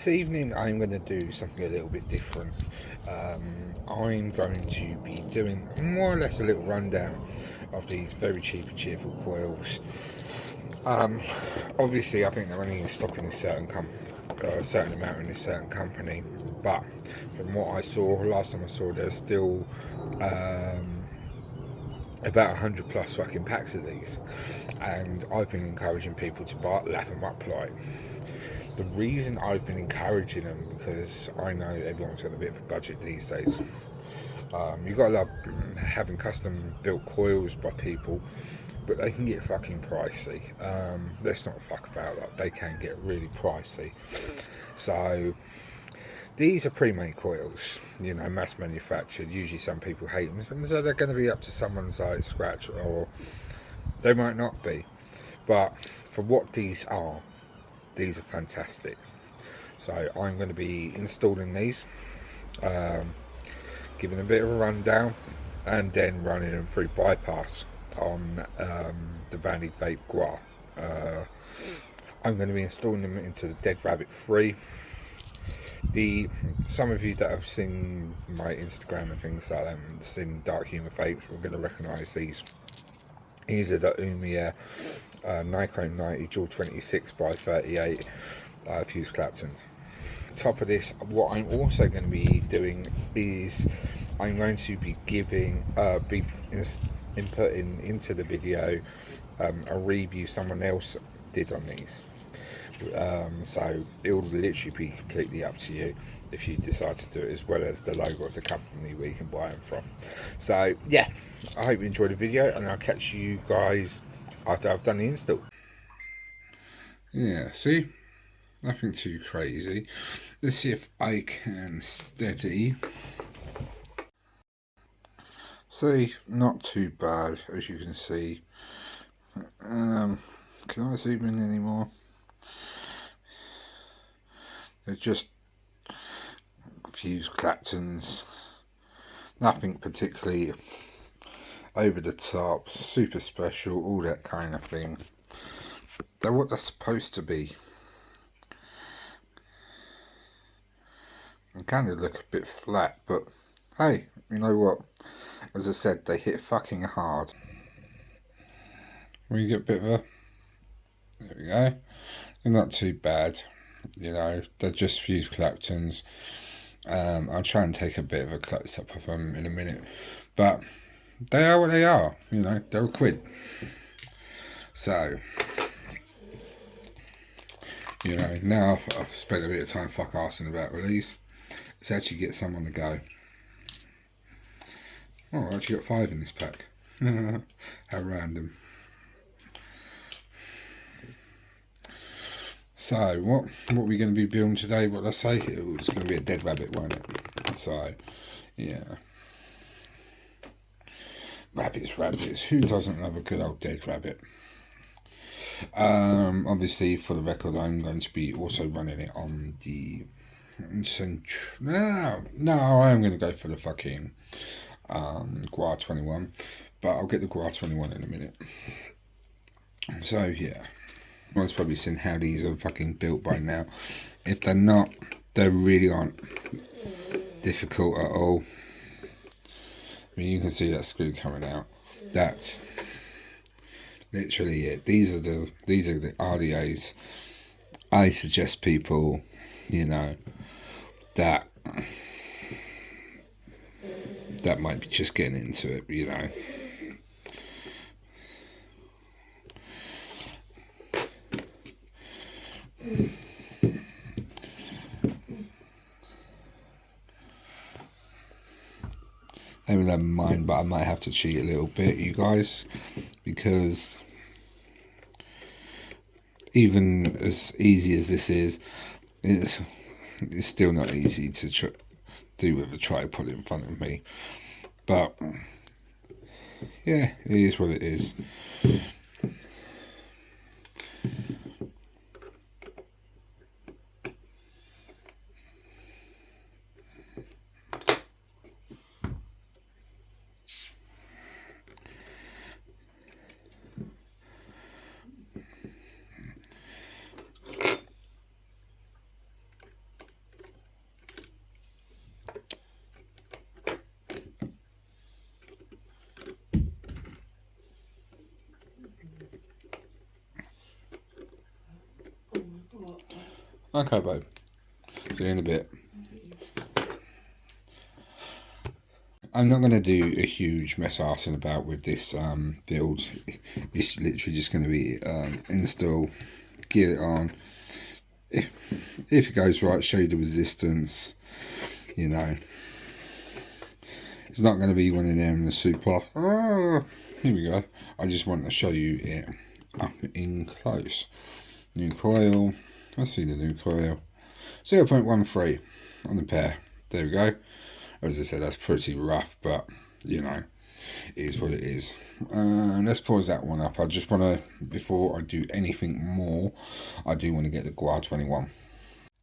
this evening I'm going to do something a little bit different. I'm going to be doing more or less a little rundown of these very cheap and cheerful coils. Obviously, I think they're only in stock in a certain certain amount in a certain company, but from what I saw last time I saw, there's still about 100 plus fucking packs of these, and I've been encouraging people to lap them up. Like, the reason I've been encouraging them, because I know everyone's got a bit of a budget these days. You've got to love having custom built coils by people, but they can get fucking pricey. Let's not fuck about that. They can get really pricey. So these are pre-made coils, mass manufactured. Usually some people hate them, so they're going to be up to someone's scratch, or they might not be. But for what these are fantastic. So I'm going to be installing these, giving a bit of a rundown, and then running them through bypass on the Vanny Vape Gua. I'm going to be installing them into the Dead Rabbit 3. Some of you that have seen my Instagram and things like that, and seen Dark Humour Vapes, we're going to recognise these. These are the Oumier ni90 dual 26 by 38 fused claptons. Top of this, what I'm also going to be doing is I'm going to be inputting into the video a review someone else did on these. So it will literally be completely up to you if you decide to do it, as well as the logo of the company where you can buy them from. So yeah, I hope you enjoyed the video, and I'll catch you guys after I've done the install. Yeah, see, nothing too crazy. Let's see if I can steady. See, not too bad, as you can see. Can I zoom in anymore? They're just fused claptons, nothing particularly over the top, super special, all that kind of thing. They're what they're supposed to be. They kind of look a bit flat, but hey, you know what? As I said, they hit fucking hard. We get a bit of a... There we go. They're not too bad. They're just fused claptons. I'll try and take a bit of a close up of them in a minute, but they are what they are. They're a quid. So, now I've spent a bit of time fuck arsing about release. Let's actually get some on the go. Oh, I actually got 5 in this pack. How random. So, what are we going to be building today? What did I say? It's going to be a Dead Rabbit, won't it? So, yeah. Rabbits. Who doesn't love a good old Dead Rabbit? Obviously, for the record, I'm going to be also running it on the... No, I'm going to go for the fucking Gua 21. But I'll get the Gua 21 in a minute. So, yeah. Everyone's probably seen how these are fucking built by now. If they're not, they really aren't difficult at all. I mean, you can see that screw coming out. That's literally it. These are the RDAs. I suggest people, that might be just getting into it, I will have mine, but I might have to cheat a little bit, you guys, because even as easy as this is, it's still not easy to do with a tripod in front of me. But yeah, it is what it is. Okay, babe. See you in a bit. I'm not going to do a huge mess arsing about with this build. It's literally just going to be install, get it on. If it goes right, show you the resistance. You know, it's not going to be one of them the super. Here we go. I just want to show you it up in close. New coil. Let's see the new coil. 0.13 on the pair. There we go. As I said, that's pretty rough, but you know, it is what it is. Let's pause that one up. I just want to, before I do anything more, I do want to get the Guar 21.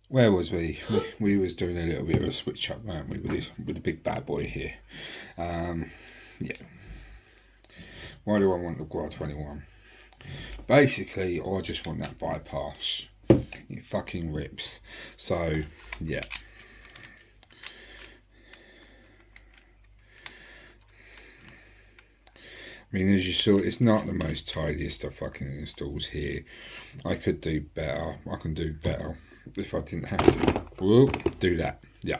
Where was we? We was doing a little bit of a switch up, weren't we, with the big bad boy here. Yeah. Why do I want the Guar 21? Basically, I just want that bypass. It fucking rips. So, yeah. I mean, as you saw, it's not the most tidiest of fucking installs here. I could do better. I can do better if I didn't have to. Whoop, do that. Yeah.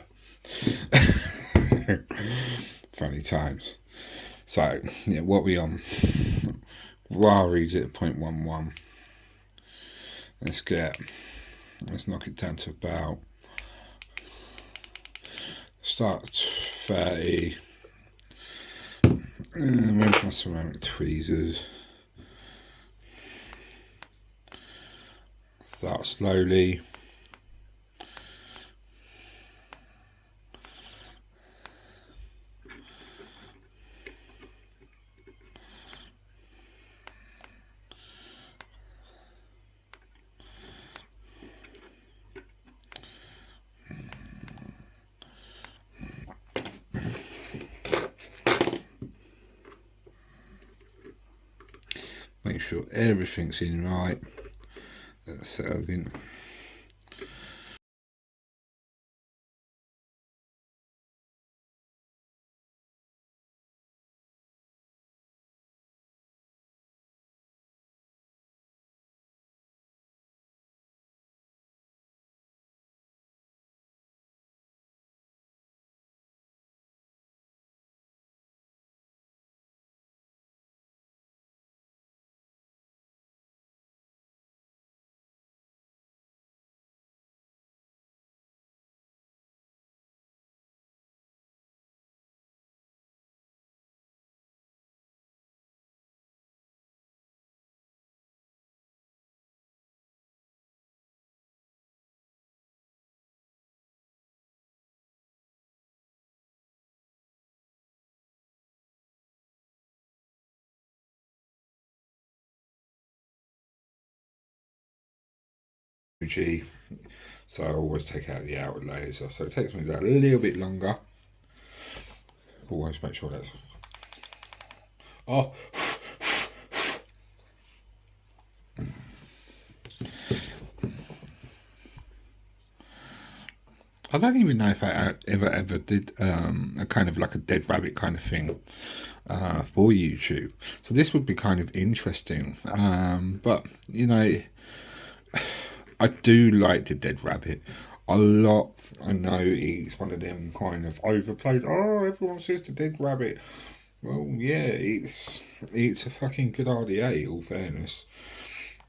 Funny times. So, yeah, what we on? Raw reads it at 0.11. Let's knock it down to about, start 30. Where's my ceramic tweezers? Start slowly. Make sure everything's in right. That's settled in. So I always take out the outer layers off. So it takes me that a little bit longer. Always make sure that's. Oh. I don't even know if I ever did a kind of like a dead rabbit kind of thing for YouTube. So this would be kind of interesting. But you know, I do like the dead rabbit a lot. I know it's one of them kind of overplayed. Oh, everyone says the dead rabbit. Well, yeah, it's a fucking good RDA. All fairness,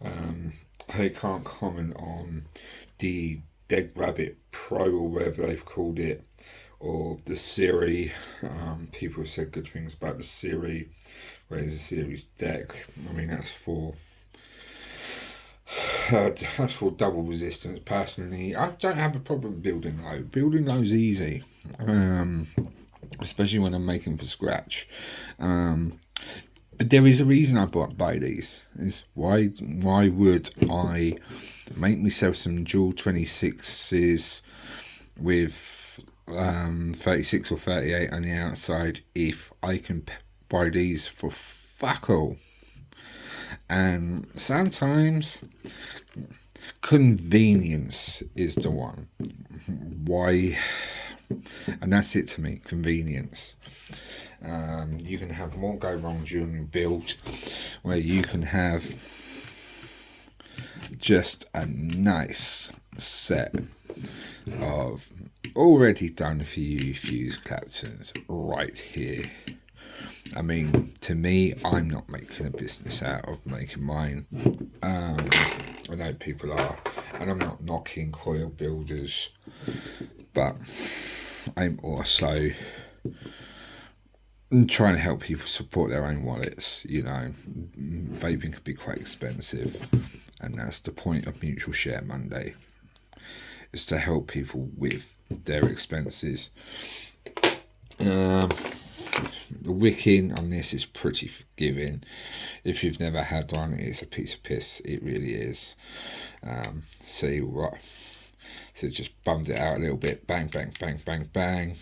I can't comment on the Dead Rabbit Pro or whatever they've called it, or the Siri. People have said good things about the Siri, whereas the Siri's deck, I mean, that's for double resistance. Personally, I don't have a problem building low. Building low's easy, especially when I'm making from scratch. But there is a reason I buy these. Is why would I make myself some dual 26s with 36 or 38 on the outside if I can buy these for fuck all? And sometimes convenience is the one. Why? And that's it to me, convenience. You can have more go wrong during build, where you can have just a nice set of already done for you fuse claptons right here. I mean, to me, I'm not making a business out of making mine. I know people are, and I'm not knocking coil builders, but I'm also trying to help people support their own wallets. You know, vaping can be quite expensive, and that's the point of Mutual Share Monday, is to help people with their expenses. The wicking on this is pretty forgiving. If you've never had one, it's a piece of piss. It really is. See what? So just bummed it out a little bit. Bang, bang, bang, bang, bang.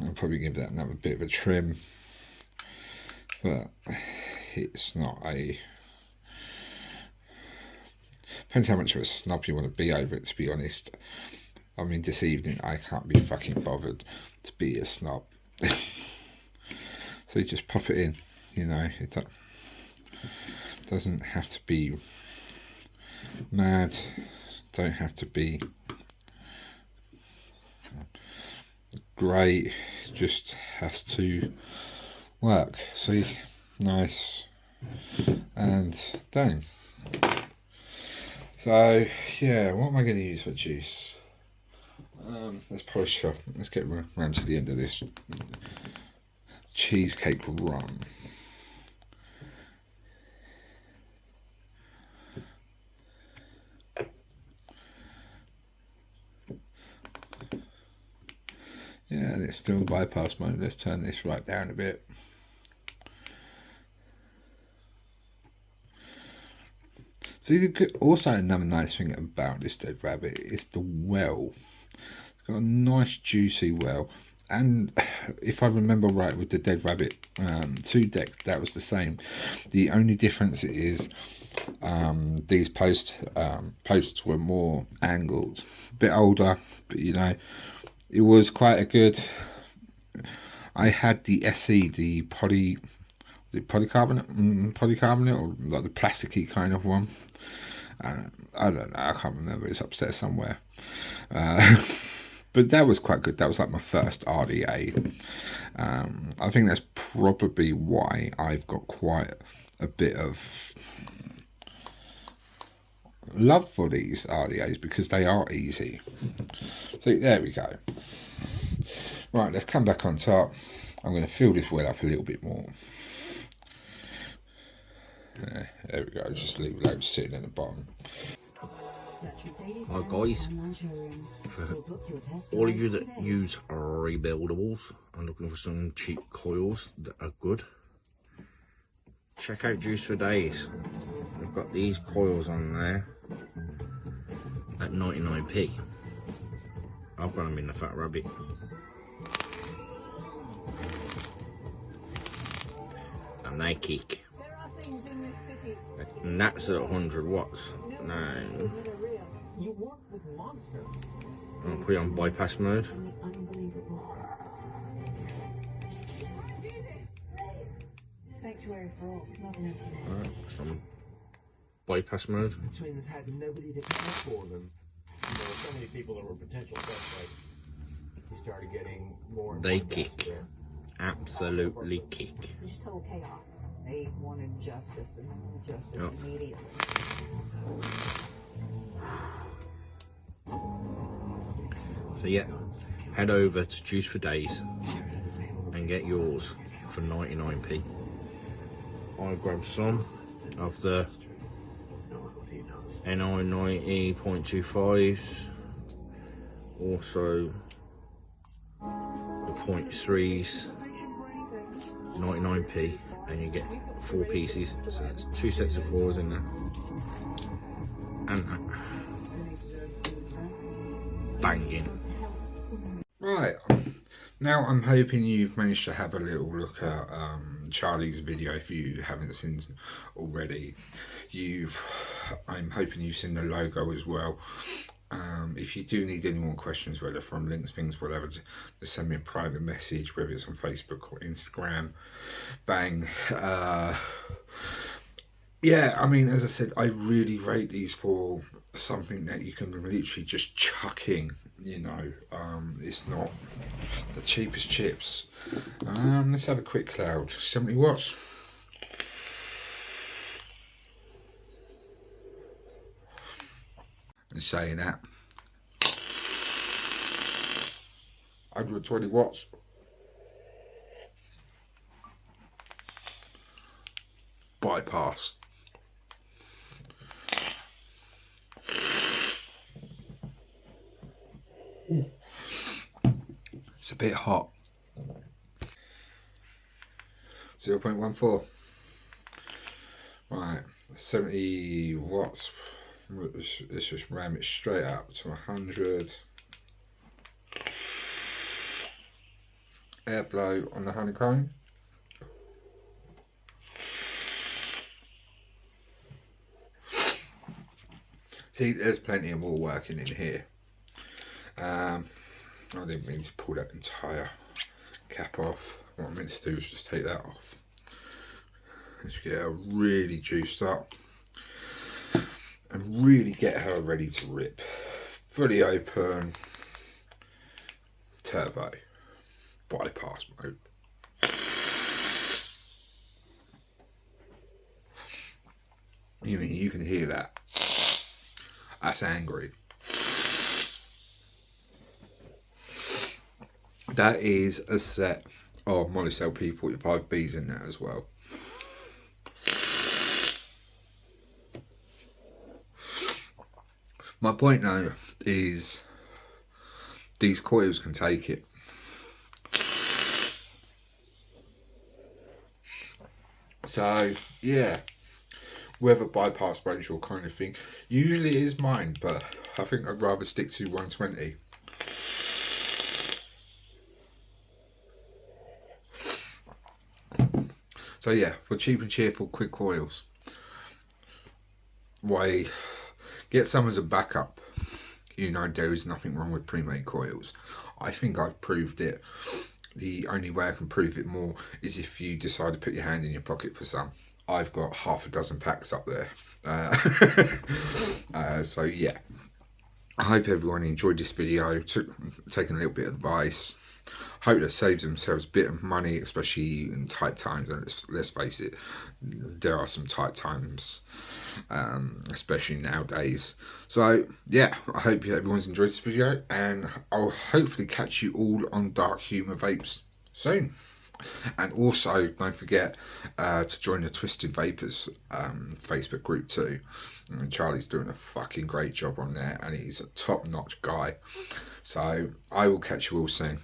I'll probably give that another bit of a trim, but it's not a. Depends how much of a snob you want to be over it, to be honest. I mean, this evening I can't be fucking bothered to be a snob. So you just pop it in, you know. It doesn't have to be mad. Don't have to be great. It just has to work. See, nice and done. So yeah, what am I going to use for juice? Let's polish off. Let's get around to the end of this cheesecake rum. Yeah, and it's still bypass mode. Let's turn this right down a bit. So also another nice thing about this dead rabbit is the well. It's got a nice juicy well, and if I remember right with the dead rabbit 2 deck, that was the same. The only difference is these posts were more angled, a bit older, but you know, it was quite a good. I had the SE, the polycarbonate, or like the plasticky kind of one. I don't know, I can't remember, it's upstairs somewhere. But that was quite good. That was like my first RDA. I think that's probably why I've got quite a bit of love for these RDAs, because they are easy. So there we go. Right, let's come back on top. I'm going to fill this well up a little bit more. There we go, just leave those sitting in the bottom. Hi guys, for all of you that use rebuildables and looking for some cheap coils that are good, check out Juice for Days. I've got these coils on there at 99p. I've got them in the Fat Rabbit. And they kick. And that's at 100 watts. Now, I'll put it on bypass mode. Alright, some bypass mode. Twins had nobody to care for them. There were so many people that were potential suspects. He started getting more. They kick. Absolutely kick. Just total chaos. They wanted justice and justice immediately. So yeah, head over to Juice for Days and get yours for 99p. I grabbed some of the ni90.25s, also the 0.3s, 99p, and you get 4 pieces, so that's 2 sets of coils in there, and banging. Right, now I'm hoping you've managed to have a little look at Charlie's video. If you haven't seen already, I'm hoping you've seen the logo as well. If you do need any more questions, whether from links, things, whatever, just send me a private message, whether it's on Facebook or Instagram. Bang. yeah, I mean, as I said, I really rate these for something that you can literally just chuck in. You know, it's not the cheapest chips. Let's have a quick cloud. 70 watts. And saying that, 120 watts. Bypass. Ooh. It's a bit hot. 0.14. Right, 70 watts. Let's just ram it straight up to 100. Airflow on the honeycomb. See, there's plenty of more working in here. I didn't mean to pull that entire cap off. What I meant to do was just take that off. Let's get her really juiced up and really get her ready to rip. Fully open, turbo, bypass mode. You can hear that. That's angry. That is a set of Molicel P45Bs in there as well. My point now is these coils can take it. So yeah, whether bypass range or kind of thing, usually it is mine, but I think I'd rather stick to 120. So yeah, for cheap and cheerful quick coils, why get some as a backup. You know, there is nothing wrong with pre-made coils. I think I've proved it. The only way I can prove it more is if you decide to put your hand in your pocket for some. I've got half a dozen packs up there. So yeah, I hope everyone enjoyed this video, taking a little bit of advice. Hope that saves themselves a bit of money, especially in tight times. And let's face it, there are some tight times, especially nowadays. So yeah, I hope everyone's enjoyed this video, and I'll hopefully catch you all on Dark Humour Vapes soon. And also, don't forget to join the Twisted Vapors Facebook group too. And Charlie's doing a fucking great job on there, and he's a top-notch guy. So I will catch you all soon.